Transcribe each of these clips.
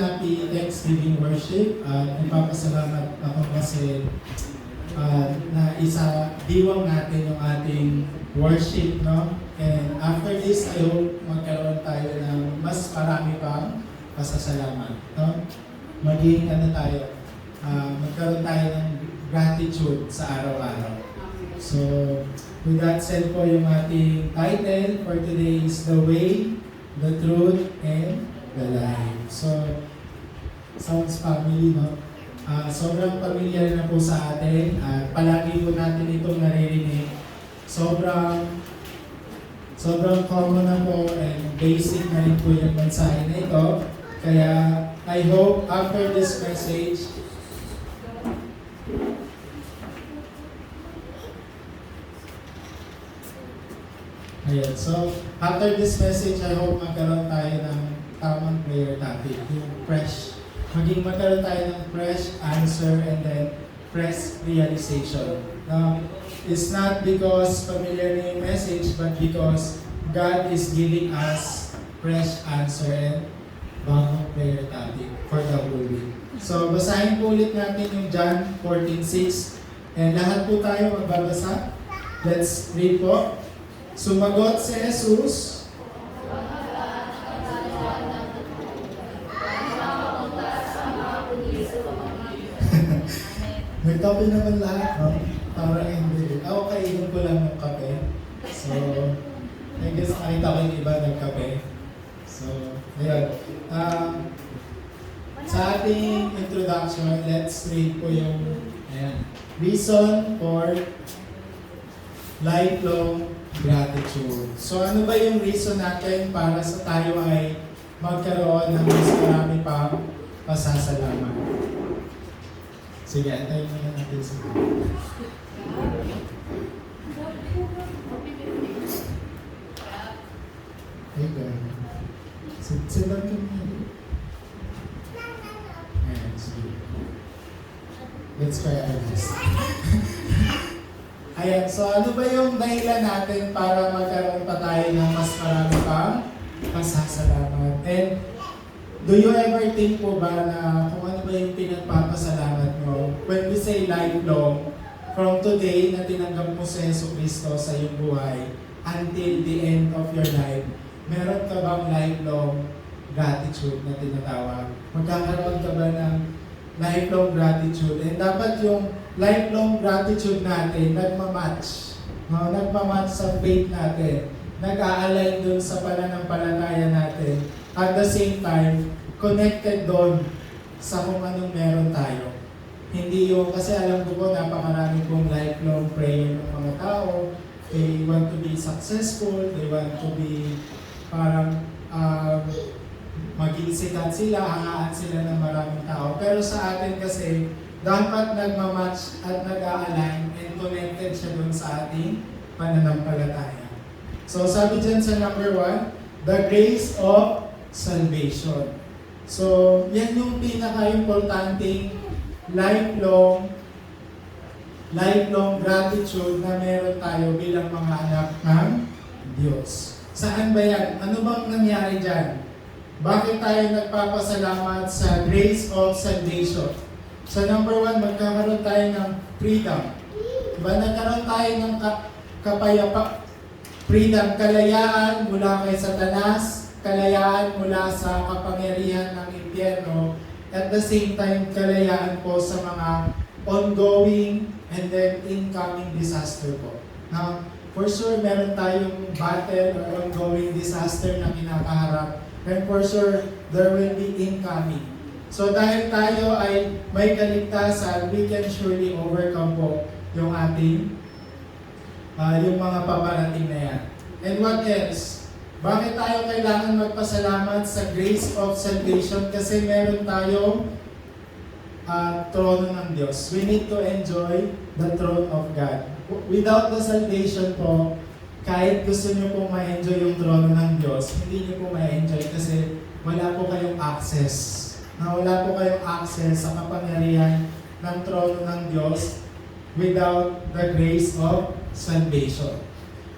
Happy Thanksgiving worship. Nagpapasalamat ako kasi na isa diwang natin yung ating worship, no? And after this, I hope magkaroon tayo ng mas marami pang pasasalamat, no? Maging magkaroon tayo ng gratitude sa araw-araw. So, with that said po, yung ating title for today is The Way, the Truth, and the Life. So, sounds family, no? Sobrang familiar na po sa atin at palagi po natin itong naririnig. Sobrang common na po and basic na rin po yung mensahe na ito. Kaya I hope after this message, so after this message, I hope magkaroon tayo ng tamang prayer topic, yung fresh. Magkaroon tayo ng fresh answer and then fresh realization. Now, it's not because familiar na yung message, but because God is giving us fresh answer and bagong prayer topic for the whole week. So, basahin po ulit natin yung John 14:6. And lahat po tayo magbabasa. Let's read po. Sumagot si Jesus, may kape naman lahat, no? Parang hindi. Ako kainom ko lang ng kape. So, I guess nakita ko yung iba nagkape. So, ayun. Sa ating introduction, let's read po yung reason for lifelong gratitude. So, ano ba yung reason natin para sa tayo ay magkaroon ng mas marami pang pasasalamat? Sige, antayin mo na natin sa hey God. Silang ka mo. Ayan, sige. Let's try our best. Ayan, so ano ba yung dahilan natin para magkaroon pa tayo ng mas marami pang pasasalamat? And do you ever think po ba na kung ano ba yung pinagpapasalamat mo? When we say lifelong, from today na tinanggap mo si Yesu Cristo sa iyong buhay until the end of your life, meron ka bang lifelong gratitude na tinatawag? Magkakaroon ka ba ng lifelong gratitude? And dapat yung lifelong gratitude natin nagmamatch. No? Nagmamatch sa faith natin. Nag-a-align dun sa pananampalataya natin. At the same time, connected doon sa kung anong meron tayo. Hindi yung, kasi alam ko po, napakarami pong lifelong prayer ng mga tao. They want to be successful, they want to be parang maging sikat sila, hangaan sila ng maraming tao. Pero sa atin kasi, dapat nagmamatch at nag-a-align and connected siya doon sa ating pananampalataya. So sabi dyan sa number 1, the grace of salvation. So, yan yung pinaka-importanting lifelong gratitude na meron tayo bilang mga anak ng Diyos. Saan ba yan? Ano bang nangyari dyan? Bakit tayo nagpapasalamat sa grace of salvation? So, number 1, magkakaroon tayo ng freedom. Diba? Nagkaroon tayo ng freedom, kalayaan mula kay Satanas, kalayaan mula sa kapangyarihan ng impyerno, at the same time, kalayaan po sa mga ongoing and then incoming disaster po. Now, for sure, meron tayong battle or ongoing disaster na kinakaharap, and for sure, there will be incoming. So dahil tayo ay may kaligtasan, we can surely overcome po yung ating, yung mga paparating na yan. And what else? Bakit tayo kailangan magpasalamat sa grace of salvation? Kasi meron tayong trono ng Diyos. We need to enjoy the throne of God. Without the salvation po, kahit gusto nyo pong ma-enjoy yung trono ng Diyos, hindi nyo po ma-enjoy kasi wala po kayong access. Wala po kayong access sa kapangyarihan ng trono ng Diyos without the grace of salvation.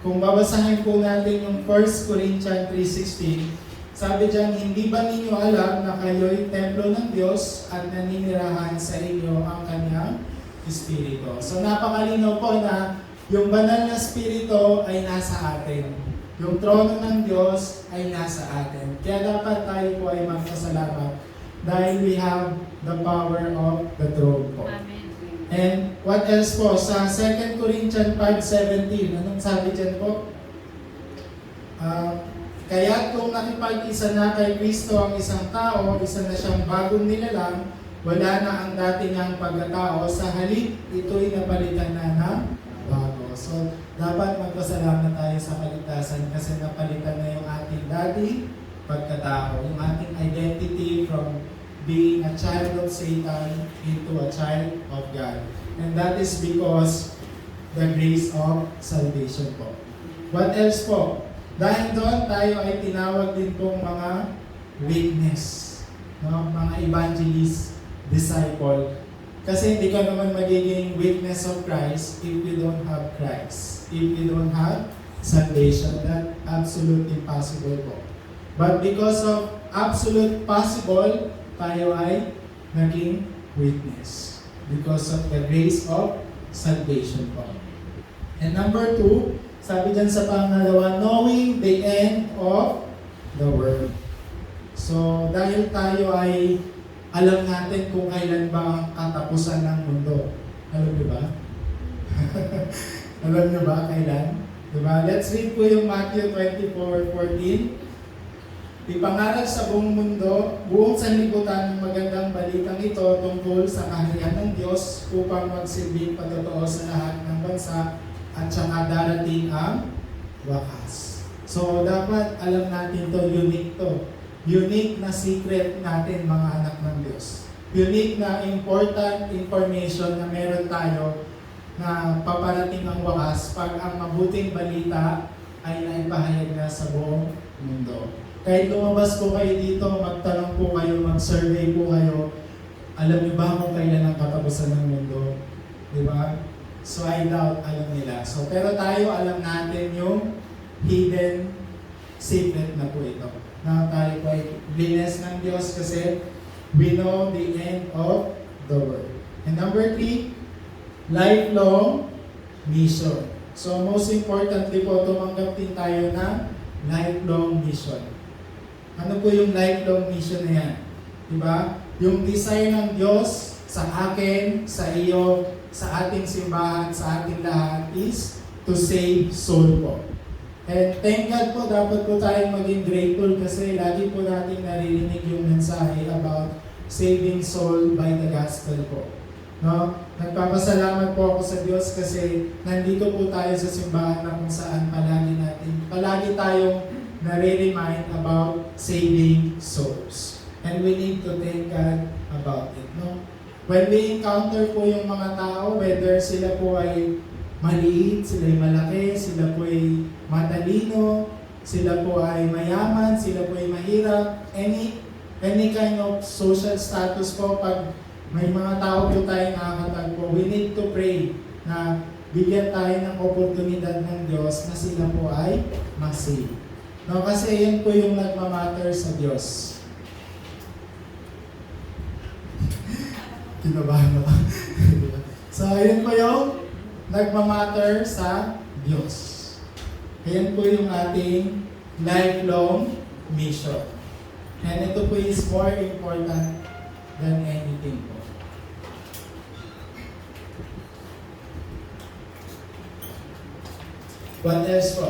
Kung babasahin po natin yung 1 Corinthians 3:16, Sabi diyan, hindi ba ninyo alam na kayo'y templo ng Diyos at naninirahan sa inyo ang Kanyang Espiritu? So napakalinaw po na yung banal na Espiritu ay nasa atin. Yung trono ng Diyos ay nasa atin. Kaya dapat tayo po ay magpasalamat dahil we have the power of the throne po. Amen. And what else po? Sa 2 Corinthians 5:17, anong sabi dyan po? Kaya kung nakipag-isa na kay Kristo ang isang tao, isa na siyang bagong nilalang, wala na ang dati niyang pagkatao. Sa halip, ito'y napalitan na ng bago. So, dapat magpasalamat tayo sa kaligtasan kasi napalitan na yung ating dati pagkatao. Yung ating identity from being a child of Satan into a child of God. And that is because the grace of salvation po. What else po? Dahil doon tayo ay tinawag din pong mga witness, no? Mga evangelist, disciple. Kasi hindi ka naman magiging witness of Christ if you don't have Christ. If you don't have salvation, that absolutely impossible po. But because of absolute possible, tayo ay naging witness. Because of the grace of salvation po. And number 2, sabi dyan sa pangalawa, knowing the end of the world. So, dahil tayo ay alam natin kung kailan ba ang katapusan ng mundo. Alam niyo ba? Alam niyo ba kailan? Diba? Let's read po yung Matthew 24:14. Ipangaral sa buong mundo, buong sanlibutan ng magandang balitang ito tungkol sa kaharian ng Diyos upang magsilbing patotoo sa lahat ng bansa at saka darating ang wakas. So, dapat alam natin to, unique to. Unique na secret natin mga anak ng Diyos. Unique na important information na meron tayo na paparating ang wakas pag ang mabuting balita ay naipahayag na sa buong mundo. Kahit lumabas po kayo dito, magtanong po kayo, mag-survey po kayo, alam niyo ba kung kailan ang katapusan ng mundo? Di ba? So I doubt alam nila. So pero tayo alam natin yung hidden secret na po ito. Na tayo po ay blessed ng Diyos kasi we know the end of the world. And number 3, lifelong mission. So most importantly po, tumanggap din tayo ng lifelong mission. Ano po yung lifelong mission na yan? Diba? Yung desire ng Diyos sa akin, sa iyo, sa ating simbahan, sa ating lahat is to save soul po. And thank God po, dapat po tayong maging grateful kasi lagi po natin naririnig yung mensahe about saving soul by the gospel po. No? Nagpapasalamat po ako sa Diyos kasi nandito po tayo sa simbahan na kung saan palagi tayong nare-remind about saving souls. And we need to thank God about it. No? When we encounter po yung mga tao, whether sila po ay maliit, sila ay malaki, sila po ay matalino, sila po ay mayaman, sila po ay mahirap, any kind of social status po, pag may mga tao po tayo nakakatagpo, we need to pray na bigyan tayo ng oportunidad ng Diyos na sila po ay ma-save. No, kasi yan po yung nagmamatter sa Diyos. Kinabahan ako. So, yun po yung nagmamatter sa Diyos. Yan po yung ating lifelong mission. And ito po is more important than anything po. What else po?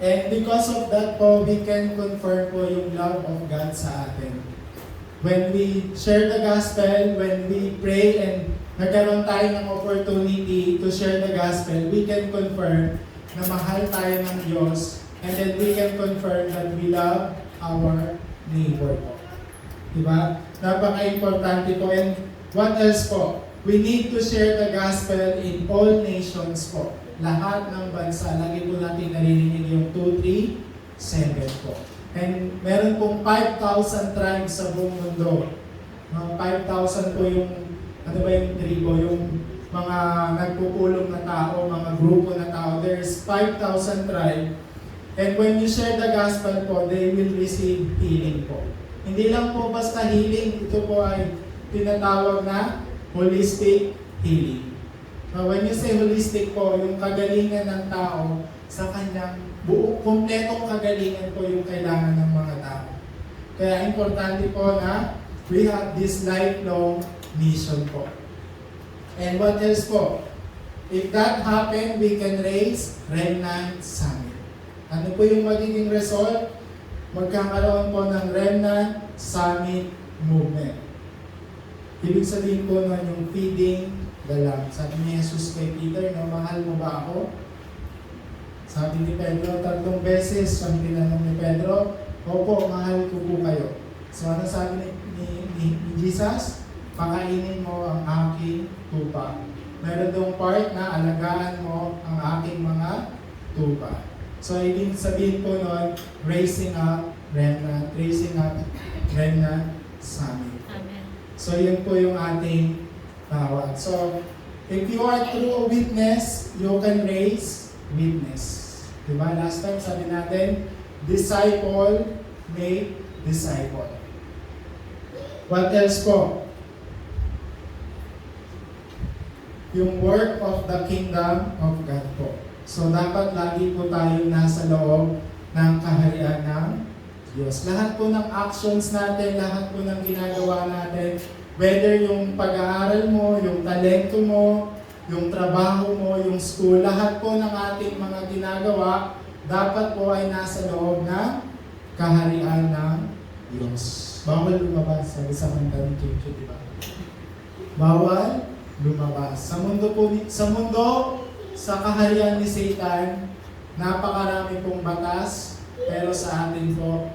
And because of that po, we can confirm po yung love of God sa atin. When we share the gospel, when we pray and nagkaroon tayo ng opportunity to share the gospel, we can confirm na mahal tayo ng Diyos, and then we can confirm that we love our neighbor po. Diba? Napaka-importante po. And what else po? We need to share the gospel in all nations po. Lahat ng bansa. Lagi po natin naririnig yung 2, 3, 7 po. And meron pong 5,000 tribes sa buong mundo. 5,000 po yung, ano ba yung tribo, yung mga nagpupulong na tao, mga grupo na tao. There's 5,000 tribes. And when you share the gospel po, they will receive healing po. Hindi lang po basta healing, ito po ay tinatawag na holistic healing. Now, when you say holistic po, yung kagalingan ng tao sa kanyang kompletong kagalingan po yung kailangan ng mga tao. Kaya importante po na we have this lifelong mission po. And what else po? If that happen, we can raise Remnant Summit. Ano po yung magiging result? Magkakaroon po ng Remnant Summit Movement. Ibig sabihin po nun yung feeding the lamb. Sabi ni Jesus kay Peter, no, mahal mo ba ako? Sabi ni Pedro, 3 beses, ang tinanong ni Pedro, opo, mahal ko po kayo. So ano sabi ni Jesus? Pakainin mo ang aking tupa. Meron dong part na alagaan mo ang aking mga tupa. So ibig sabihin po nun, raising up Remnant Summit. Amen. So yun po yung ating tawag. So if you are true witness, you can raise witness. Diba? Last time sabi natin, disciple make disciple. What else po? Yung work of the kingdom of God po. So dapat lagi po tayo nasa loob ng kaharian ng Diyos. Lahat po ng actions natin, lahat po ng ginagawa natin, whether yung pag-aaral mo, yung talento mo, yung trabaho mo, yung school, lahat po ng ating mga ginagawa, dapat po ay nasa loob ng kaharian ng Diyos. Bawal lumabas, sabi sa kanta ni Kim Chiu, di ba? Bawal lumabas. Sa mundo, sa kaharian ni Satan, napakarami pong batas, pero sa atin po,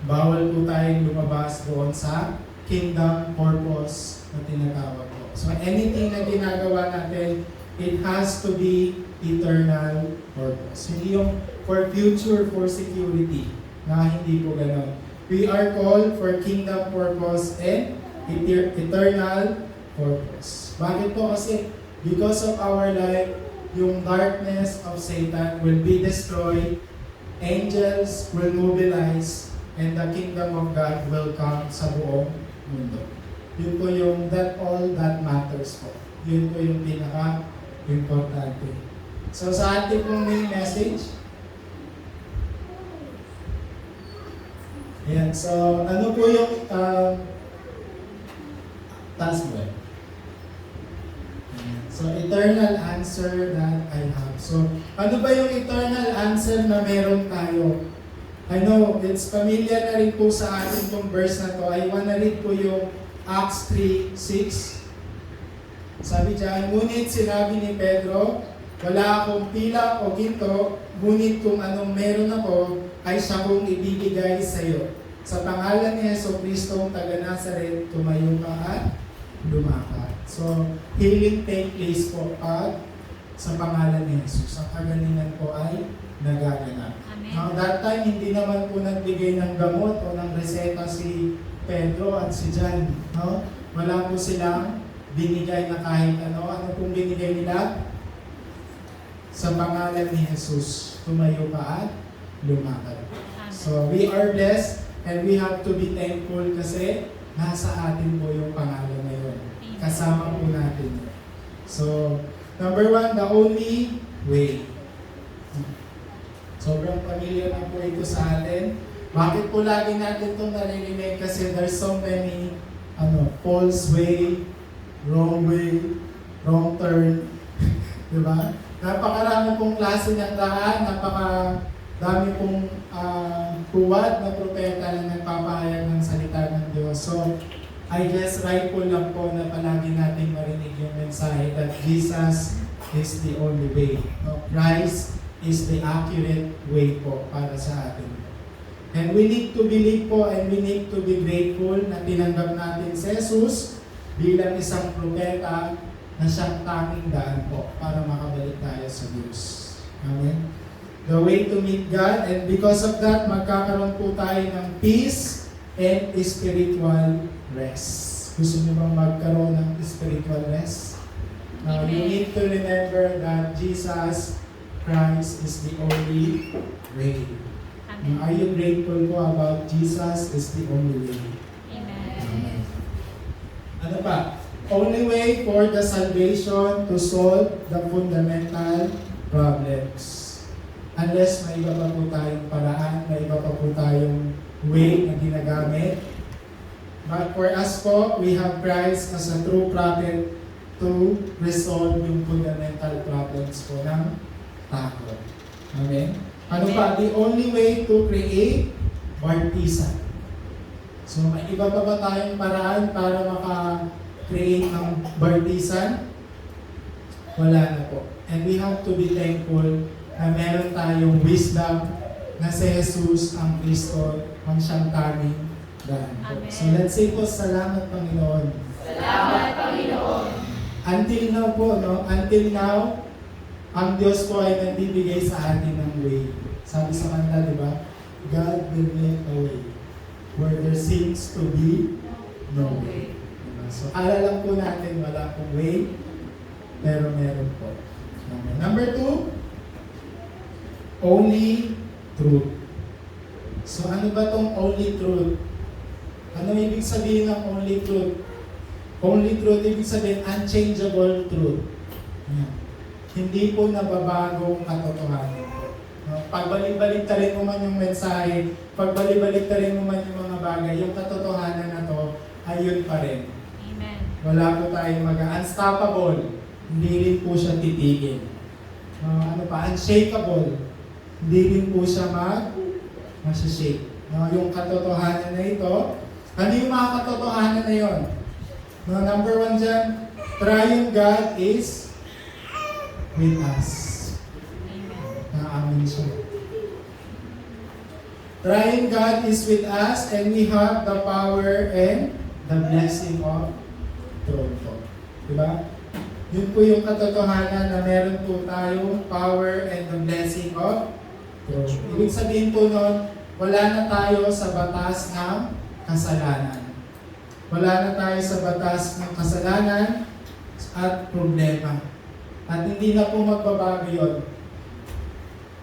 bawal po tayong lumabas doon sa kingdom purpose na tinatawag po. So anything na ginagawa natin, it has to be eternal purpose. Hindi yung for future, for security, na hindi po gano'n. We are called for kingdom purpose and eternal purpose. Bakit po? Kasi because of our life, yung darkness of Satan will be destroyed, angels will mobilize, and the kingdom of God will come sa buong mundo. Yun po yung all that matters po. Yun po yung pinaka-importante. So sa ating pong main message, ayan, so ano po yung task mo? So, eternal answer that I have. So, ano ba yung eternal answer na meron tayo? I know, it's familiar na rin po sa atin itong verse na to. I wanna read po yung Acts 3:6. Sabi dyan, ngunit sinabi ni Pedro, wala akong pila o ginto, ngunit kung anong meron ako, ay siya kong ibibigay sa iyo. Sa pangalan ni Jesucristo, taga Nazaret, tumayo ka at lumakad. So, healing take place po at sa pangalan ni Jesus. Ang kagalingan po ay nagaganap. Now, that time, hindi naman po nagbigay ng gamot o ng reseta si Pedro at si John. No? Wala po silang binigay na kahit ano. Ano pong binigay nila? Sa pangalan ni Jesus, tumayo ka at lumakad. So, we are blessed and we have to be thankful kasi nasa atin po yung pangalan na yun. Kasama po natin. So, number 1, the only way. Sobrang familiar na po ito sa atin. Bakit po lagi natin itong naririnig? Kasi there's so many false way, wrong turn. Diba? Napakarami pong klase ng daan, napakadami pong puwad na propeta na nagpapahayag ng salita ng Diyos. So, I guess rightful lang po na palagi natin marinig yung mensahe that Jesus is the only way. No? Christ is the accurate way po para sa atin. And we need to believe po and we need to be grateful na tinanggap natin si Jesus bilang isang propeta na siyang tanging daan po para makabalik tayo sa Diyos. Amen? The way to meet God, and because of that, magkakaroon po tayo ng peace and spiritual rest. Gusto niyo bang magkaroon ng spiritual rest? Now, you need to remember that Jesus Christ is the only way. Amen. Are you grateful po about Jesus is the only way? Amen. Ano pa? Only way for the salvation to solve the fundamental problems. Unless may iba pa po tayong paraan, may iba pa po tayong way na ginagamit. But for us po, we have Christ as a true prophet to resolve yung fundamental problems po ng tao. Amen? Ano pa? The only way to create baptism. So, may iba pa ba tayong paraan para maka-create ng baptism? Wala na po. And we have to be thankful na meron tayong wisdom na si Jesus ang Kristo ang siyang taming daan po. Amen. So let's say po, salamat Panginoon. Salamat, Panginoon. Until now po, no? Until now, ang Diyos po ay nagbibigay sa atin ng way. Sabi sa kanta, di ba? God will make a way where there seems to be no way. Diba? So, lang po natin, wala pong way, pero meron po. Okay. Number 2, only truth. So, ano ba tong only truth? Ano ibig sabihin ng only truth? Only truth, ibig sabihin, unchangeable truth. Yan. Hindi po nababagong katotohanan po. No? Pagbalik-balik ta rin mo man yung mensahe, pagbalik-balik ta rin mo man yung mga bagay, yung katotohanan na to, ayun pa rin. Amen. Wala po tayong unstoppable. Hindi rin po siya titigil. Ano pa? Unshakable. Hindi rin po siya masashake. No? Yung katotohanan na ito, ano yung mga katotohanan na yun? No, number 1 dyan, triune God is with us. Naamin siya. Triune God is with us and we have the power and the blessing of throne po. Diba? Yun po yung katotohanan na meron po tayong power and the blessing of throne. Ibig sabihin po nun, wala na tayo sa batas ng kasalanan. Wala na tayo sa batas ng kasalanan at problema. At hindi na po magbabago yun.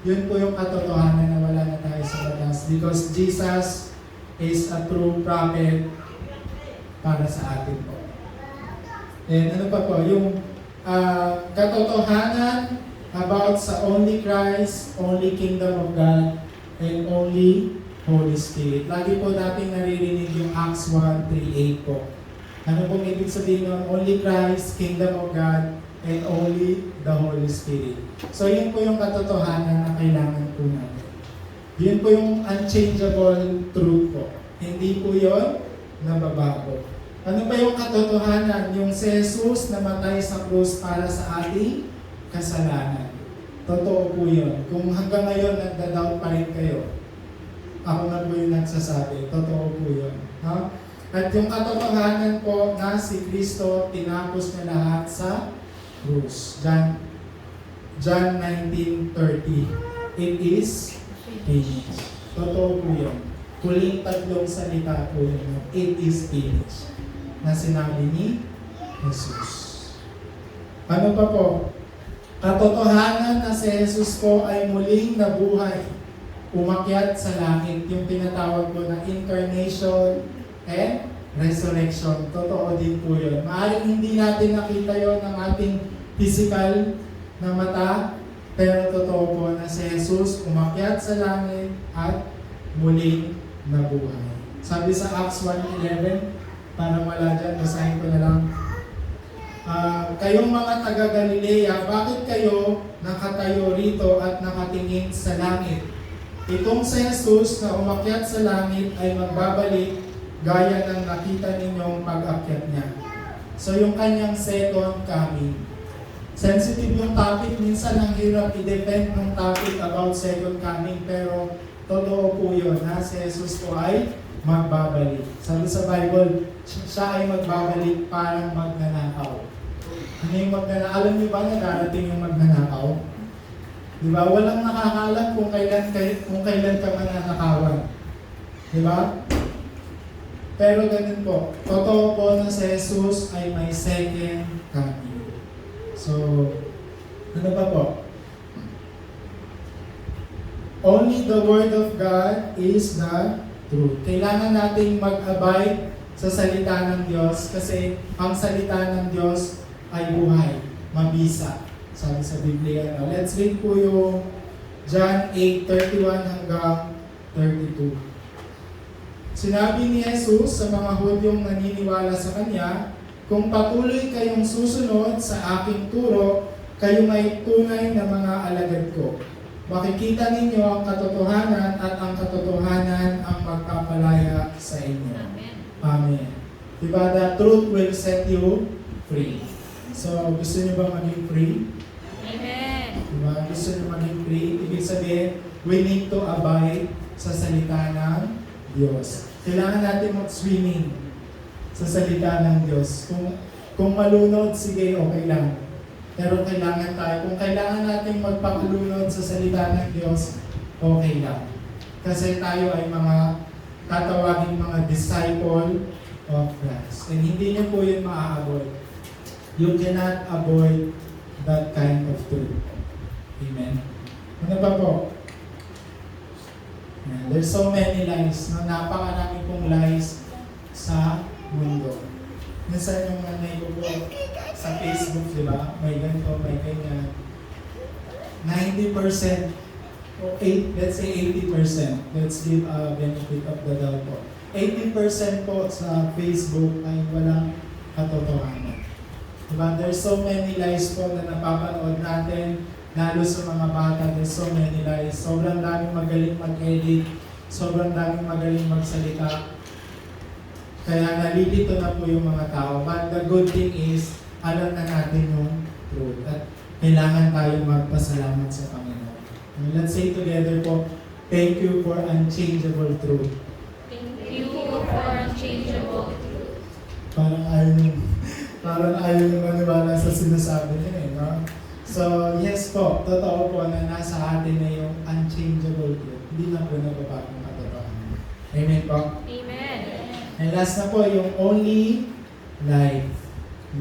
Yun po yung katotohanan na wala na tayo sa batas. Because Jesus is a true prophet para sa atin po. And ano pa po, yung katotohanan about sa only Christ, only Kingdom of God, and only Holy Spirit. Lagi po natin naririnig yung Acts 1:3-8 po. Ano pong ibig sabihin ng only Christ, Kingdom of God, and only the Holy Spirit. So yun po yung katotohanan na kailangan po natin. Yun po yung unchangeable truth po. Hindi po yun nababago. Ano ba yung katotohanan? Yung si Jesus namatay sa krus para sa ating kasalanan. Totoo po yun. Kung hanggang ngayon nagda-doubt pa rin kayo, ako na po yung nagsasabi. Totoo po yun. No? At yung katotohanan po na si Kristo, tinapos niya lahat sa krus. John 19:30. It is finished. Totoo po yun. Huling tatlong salita po yun. It is finished. Na sinabi ni Jesus. Ano pa po? Katotohanan na si Jesus po ay muling nabuhay. Umakyat sa langit, yung tinatawag po na incarnation and resurrection. Totoo din po yun. Maaaring hindi natin nakita yun ng ating physical na mata, pero totoo po na si Jesus umakyat sa langit at muling nabuhay. Sabi sa Acts 1:11, para wala dyan, basahin ko na lang. Kayong mga taga-Galilea, bakit kayo nakatayo rito at nakatingin sa langit? Itong si Jesus na umakyat sa langit ay magbabalik gaya ng nakita ninyong pag-akyat niya. So yung kanyang second coming. Sensitive yung topic, minsan ang hirap i-defend ng topic about second coming, pero totoo po yun na si Jesus po ay magbabalik. Sabi sa Bible, siya ay magbabalik parang magnanakaw. Ano yung magnanakaw? Alam niyo ba na darating yung magnanakaw? Di ba? Walang nakakalam kung kailan ka mananakawan. Di ba? Pero ganun po. Totoo po na si Jesus ay may second coming. So, ano ba po? Only the Word of God is the truth. Kailangan nating mag-abide sa salita ng Diyos kasi ang salita ng Diyos ay buhay, mabisa. Sabi sa Biblia. No? Let's read po yung John 8:31 hanggang 32. Sinabi ni Jesus sa mga Hudyong naniniwala sa Kanya, kung patuloy kayong susunod sa aking turo, kayo may tunay na mga alagad ko. Makikita ninyo ang katotohanan at ang katotohanan ang magpapalaya sa inyo. Amen. Amen. Diba? The truth will set you free. So, gusto niyo ba maging free? Amen. Diba? Gusto niyo maging free? Ibig sabihin, we need to abide sa salita ng Diyos. Kailangan natin mag-swimming sa salita ng Diyos. Kung malunod, sige, okay lang. Pero kailangan tayo, kung kailangan natin magpakalunod sa salita ng Diyos, okay lang. Kasi tayo ay mga tatawagin mga disciple of Christ. And hindi niyo po yun maa-avoid. You cannot avoid that kind of truth. Amen. Ano ba po? Yeah, there's so many lies. No? Napakarami pong lies sa mundo. Minsan yung nanay ko po sa Facebook, di ba? May ganito, may ganyan. 90% o let's say 80%. Let's give a benefit of the doubt po. 80% po sa Facebook ay walang katotohanan. Diba? There's so many lies po na napapanood natin, lalo sa mga bata. There's so many lies. Sobrang daming magaling mag-edit, sobrang daming magaling magsalita. Kaya nalilito na po yung mga tao. But the good thing is, alam na natin yung truth. At kailangan tayo magpasalamat sa Panginoon. And let's say together po, thank you for unchangeable truth. Thank you for unchangeable truth. Parang ayaw nyo maniwala sa sinasabi niya eh, no? So, yes po, totoo po na nasa atin na yung unchangeable truth. Hindi na po nababagong katotohanan. Amen po? Amen. And last na po, yung only life.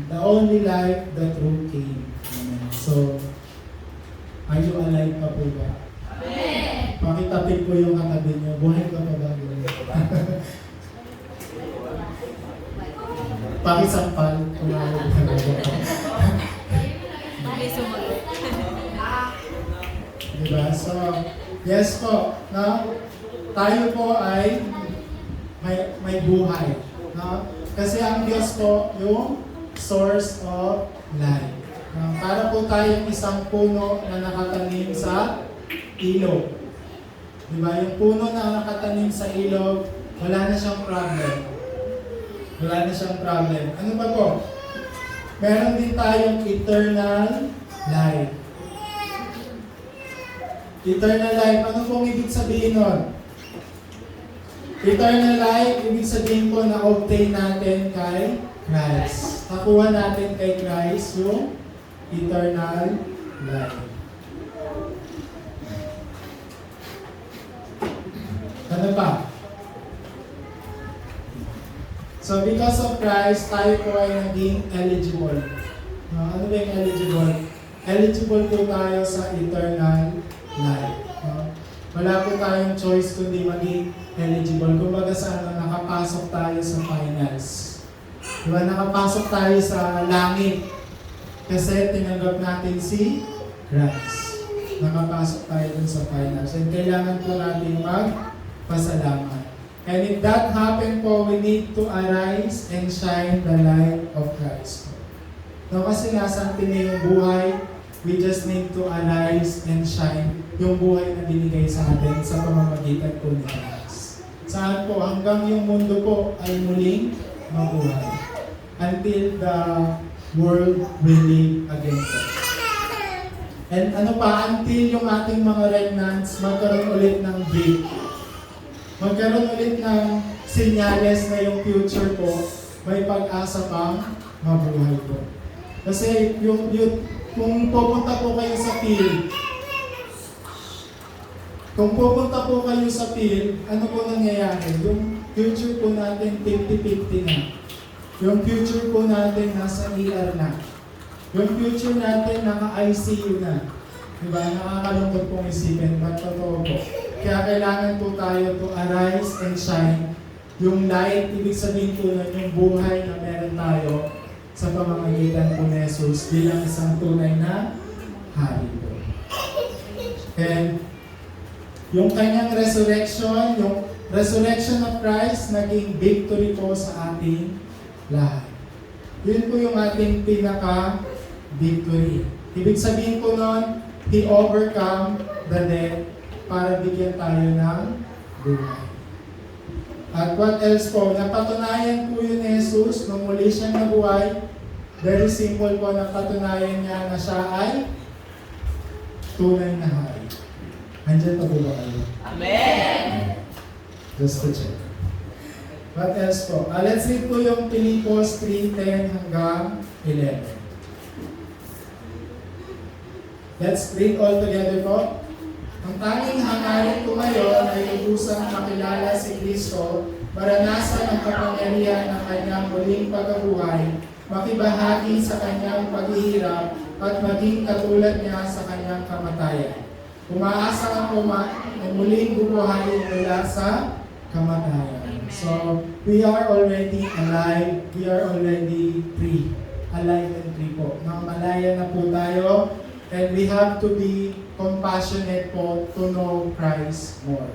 The only life, the true King. Amen. So, are you alive pa po ba? Amen. Pakitapik po yung katabi niyo. Buhay ka pa ba? Pakisampal. Tumawag ka na ba? May sumagot. Diba? So, yes po. No? Tayo po ay may buhay. No? Kasi ang Diyos po yung source of life. No? Para po tayong isang puno na nakatanim sa ilog. Diba? Yung puno na nakatanim sa ilog, wala na siyang problem. Wala na siyang problem. Ano ba po? Meron din tayong eternal life. Eternal life, ano pong ibig sabihin nun? Eternal life, ibig sabihin po na obtain natin kay Christ. Nakuha natin kay Christ yung eternal life. Ano pa? So because of Christ, tayo po ay naging eligible. Ano ba yung eligible? Eligible po tayo sa eternal life. Wala po tayong choice kundi maging eligible. Kumbaga sa nakapasok tayo sa finals. Diba? Nakapasok tayo sa langit. Kasi tinanggap natin si Christ. Nakapasok tayo dun sa finals. And kailangan po natin magpasalamat. And if that happen po, we need to arise and shine the light of Christ. No, kasi nasa atin na yung buhay, we just need to arise and shine yung buhay na binigay sa atin sa pamamagitan po ni Christ. Saan po? Hanggang yung mundo po ay muling mabuhay. Until the world will live again po. And ano pa, until yung ating mga remnants magkaroon ulit ng break. Magkaroon ulit ng senyales na yung future po, may pag-asa pang mabuhay po. Kasi kung pupunta po kayo sa field, ano po nangyayari? Yung future po natin 50-50 na. Yung future po natin nasa ER na. Yung future natin naka-ICU na. Diba? Nakakalungkot pong isipin, but totoo po. Kaya kailangan po tayo to arise and shine. Yung light, ibig sabihin po nun, yung buhay na meron tayo sa pamamagitan po ni Jesus bilang isang tunay na hari po. And yung kanyang resurrection, yung resurrection of Christ, naging victory po sa ating lahat. Yun po yung ating pinaka-victory. Ibig sabihin po nun, He overcome the death para bigyan tayo ng buhay. At what else po? Napatunayan po yun ni Jesus nung muli siyang nabuhay. Very simple po, napatunayan niya na siya ay tunay na hari. Andiyan pa po ba kayo? Amen! Just to check. What else po? Let's read po yung Pilipos 3:10 hanggang 11. Let's read all together po. Ang tanging hangarin ko ngayon ay lubusang makilala si Kristo, maranasan ang kapangyarihan ng kanyang muling pagkabuhay, makibahagi sa kanyang paghihirap, at maging katulad niya sa kanyang kamatayan. Umaasa ang muling bubuhayin mula sa kamatayan. So, we are already alive, we are already free. Alive and free po. Malaya na po tayo. And we have to be compassionate po to know Christ more.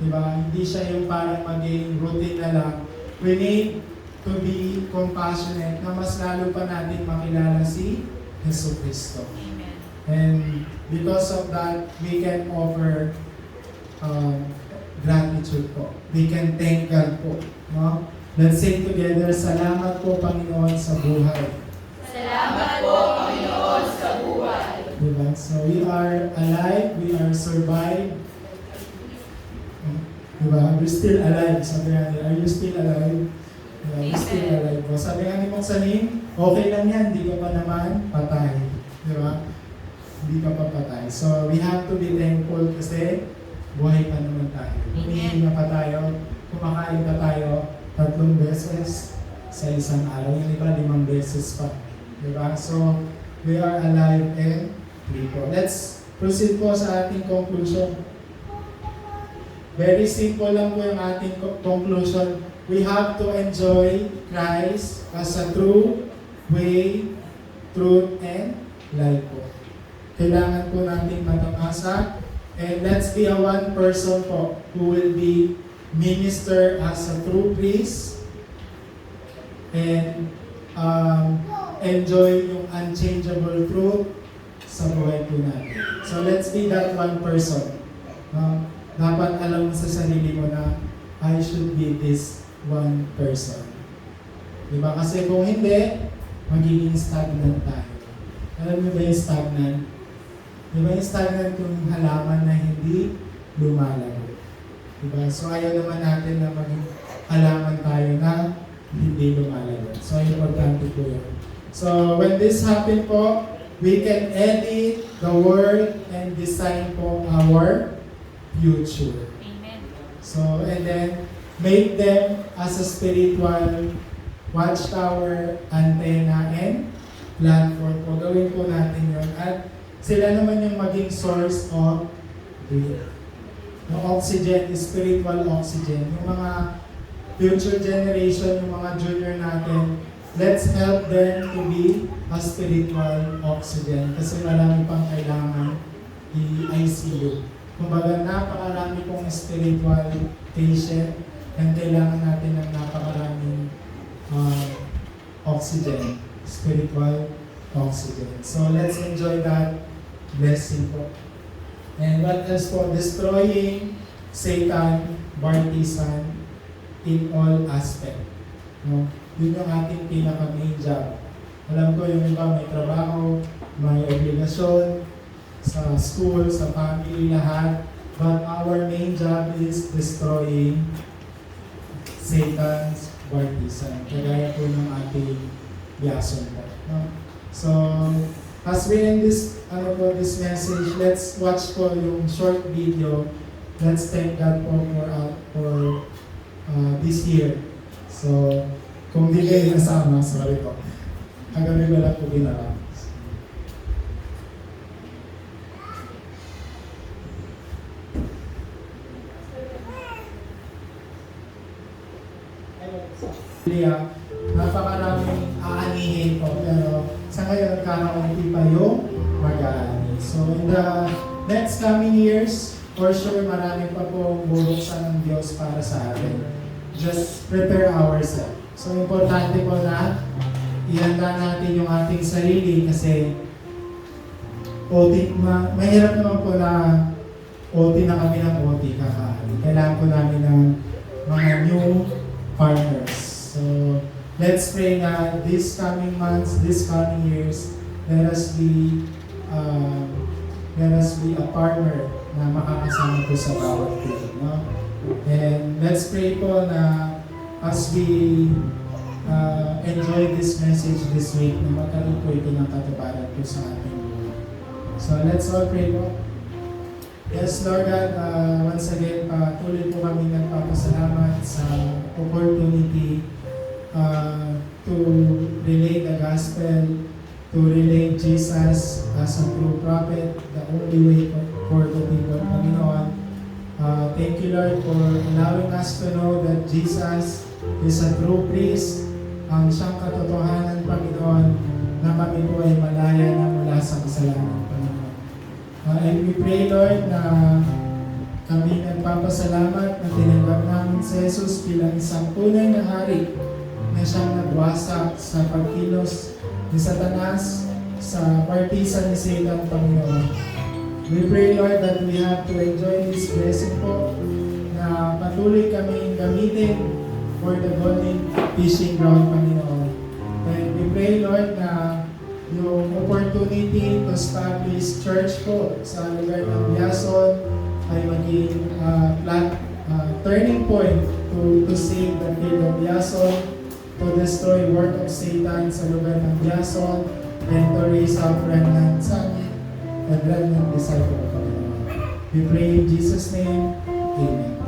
Diba? Hindi siya yung parang maging routine na lang. We need to be compassionate na mas lalo pa natin makilala si Jesu Cristo. And because of that, we can offer gratitude po. We can thank God po. No? Let's say together, salamat po Panginoon sa buhay. Salamat po, Panginoon, sa buhay. Diba? So we are alive, we are survived. Diba? We're still alive. Sabi nga nila, are you still alive? Diba? We're still alive po. Sabi nga ni Mong Salim, okay lang yan, hindi ka pa naman patay. Diba? Hindi ka pa patay. So we have to be thankful kasi buhay pa naman tayo. Humihinga pa tayo, kumakain pa tayo 3 beses sa isang araw. Yung iba 5 beses pa. Diba? So we are alive and free po. Let's proceed po sa ating conclusion. Very simple lang po yung ating conclusion. We have to enjoy Christ as a true way, truth, and life po. Kailangan po natin matamasa. And let's be a one person po who will be minister as a true priest and enjoy yung unchangeable truth sa buhay po natin. So let's be that one person. Dapat alam mo sa sarili mo na I should be this one person. Diba? Kasi kung hindi, magiging stagnant tayo. Alam mo ba yung stagnant? Diba yung stagnant yung halaman na hindi lumalago? Diba? So ayaw naman natin na maging halaman tayo na hindi lumalago. So importante po yun. So when this happen po, we can edit the word and design po our future. Amen. So and then make them as a spiritual watchtower, antenna, and platform po. Gawin po natin yun. At sila naman yung maging source of breath. Yung oxygen, spiritual oxygen. Yung mga future generation, yung mga junior natin, let's help them to be a spiritual oxygen. Kasi marami pang kailangan i-ICU. Kumbaga, napakarami pong spiritual patient and kailangan natin ng napakaraming oxygen, spiritual oxygen. So let's enjoy that blessing po. And what else po? Destroying Satan, partisan in all aspect. No? Yun yung ating pinaka-main job. Alam ko yung iba may trabaho, may obligasyon, sa school, sa family, lahat. But our main job is destroying Satan's partisan. Kagaya po ng ating yason po. No? So, as we end this, this message, let's watch po yung short video. Let's thank God po for this year. So, kung di kayo nasama, sorry po. Kagabi ko lang po ginawa. Napakaraming aanihin po, pero sa ngayon kakaunti pa yung mag-aani. So in the next coming years, for sure marami pa po buruksan ng Diyos para sa atin. Just prepare ourselves. So importante po na ihanda natin yung ating sarili kasi mahirap naman po na OT na kami ng OT kakaani. Kailangan po namin ng mga new partners. So, let's pray na this coming months, this coming years, let us be a partner na makakasama po sa bawat team. No? And let's pray po na as we enjoy this message this week, na magkaroon po ito ng katuparan po sa ating buhay. So, let's all pray po. Yes, Lord God, once again, patuloy po kami nagpapasalamat sa opportunity to relate the gospel, to relate Jesus as a true prophet, the only way for the people, Panginoon. Thank you, Lord, for allowing us to know that Jesus is a true priest, ang siyang katotohanan, Panginoon, na kami po ay malaya na mula sa kasalanan, Panginoon. And we pray, Lord, na kami nagpapasalamat na tinanggap namin si Jesus bilang isang tunay na hari na siyang nagwasak sa pagkilos ni Satanas sa partisan ni Satan, Panginoon. We pray, Lord, that we have to enjoy this blessing po na patuloy kaming gamitin for the golden fishing ground, Panginoon. And we pray, Lord, na yung opportunity to establish church po sa lugar ng Biason ay maging turning point to save the field of Biason, to destroy work of Satan sa lugar ng Biason, and to raise up remnant son and remnant disciple of Panginoon. We pray in Jesus' name. Amen.